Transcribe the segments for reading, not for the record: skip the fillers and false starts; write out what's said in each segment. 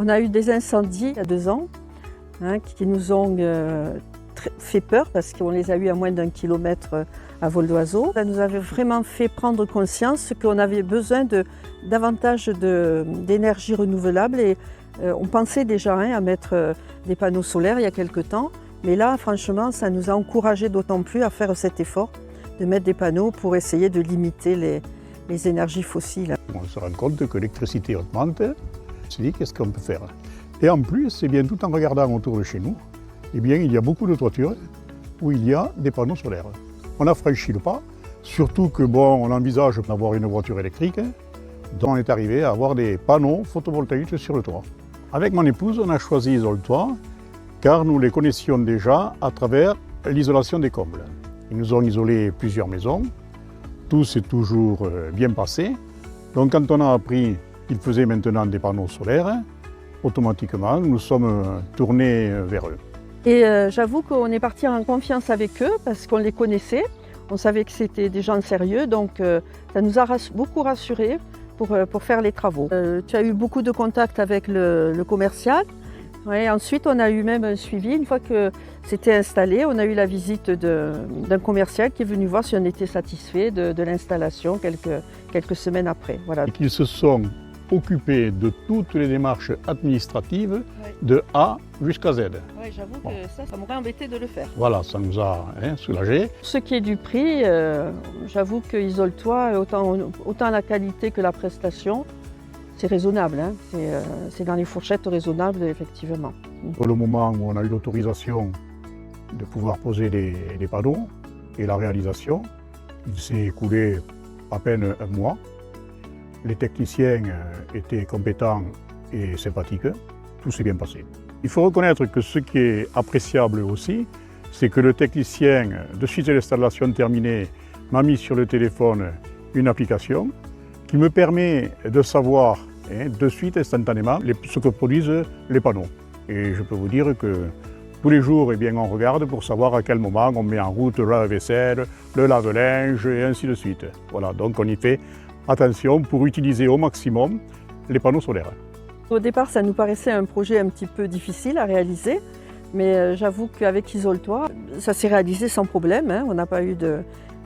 On a eu des incendies il y a 2 ans qui nous ont fait peur parce qu'on les a eus à moins d'1 kilomètre à vol d'oiseau. Ça nous avait vraiment fait prendre conscience qu'on avait besoin de davantage d'énergie renouvelable et on pensait déjà à mettre des panneaux solaires il y a quelque temps. Mais là, franchement, ça nous a encouragés d'autant plus à faire cet effort de mettre des panneaux pour essayer de limiter les énergies fossiles. On se rend compte que l'électricité augmente. On se dit qu'est-ce qu'on peut faire. Et en plus, eh bien, tout en regardant autour de chez nous, eh bien, il y a beaucoup de toitures où il y a des panneaux solaires. On a franchi le pas, surtout que on envisage d'avoir une voiture électrique, donc on est arrivé à avoir des panneaux photovoltaïques sur le toit. Avec mon épouse, on a choisi Isoltoit car nous les connaissions déjà à travers l'isolation des combles. Ils nous ont isolé plusieurs maisons, tout s'est toujours bien passé. Donc quand on a appris qu'ils faisaient maintenant des panneaux solaires, automatiquement nous sommes tournés vers eux. Et j'avoue qu'on est parti en confiance avec eux parce qu'on les connaissait, on savait que c'était des gens sérieux, donc ça nous a beaucoup rassurés pour faire les travaux. Tu as eu beaucoup de contacts avec le commercial. Ouais, ensuite, on a eu même un suivi. Une fois que c'était installé, on a eu la visite d'un commercial qui est venu voir si on était satisfait de l'installation quelques semaines après. Voilà. Et qu'ils se sont occupés de toutes les démarches administratives de A jusqu'à Z. Oui, j'avoue que ça m'aurait embêté de le faire. Voilà, ça nous a soulagés. Ce qui est du prix, j'avoue que Isoltoit, autant la qualité que la prestation, c'est raisonnable, c'est dans les fourchettes raisonnables, effectivement. Pour le moment où on a eu l'autorisation de pouvoir poser les panneaux et la réalisation, il s'est écoulé à peine 1 mois. Les techniciens étaient compétents et sympathiques, tout s'est bien passé. Il faut reconnaître que ce qui est appréciable aussi, c'est que le technicien, de suite à l'installation terminée, m'a mis sur le téléphone une application qui me permet de savoir de suite, instantanément, ce que produisent les panneaux. Et je peux vous dire que tous les jours, on regarde pour savoir à quel moment on met en route le lave-vaisselle, le lave-linge et ainsi de suite. Voilà, donc on y fait attention pour utiliser au maximum les panneaux solaires. Au départ, ça nous paraissait un projet un petit peu difficile à réaliser, mais j'avoue qu'avec Isoltoit, ça s'est réalisé sans problème. On n'a pas eu de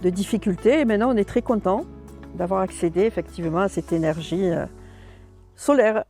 difficultés et maintenant on est très content d'avoir accédé effectivement à cette énergie solaire.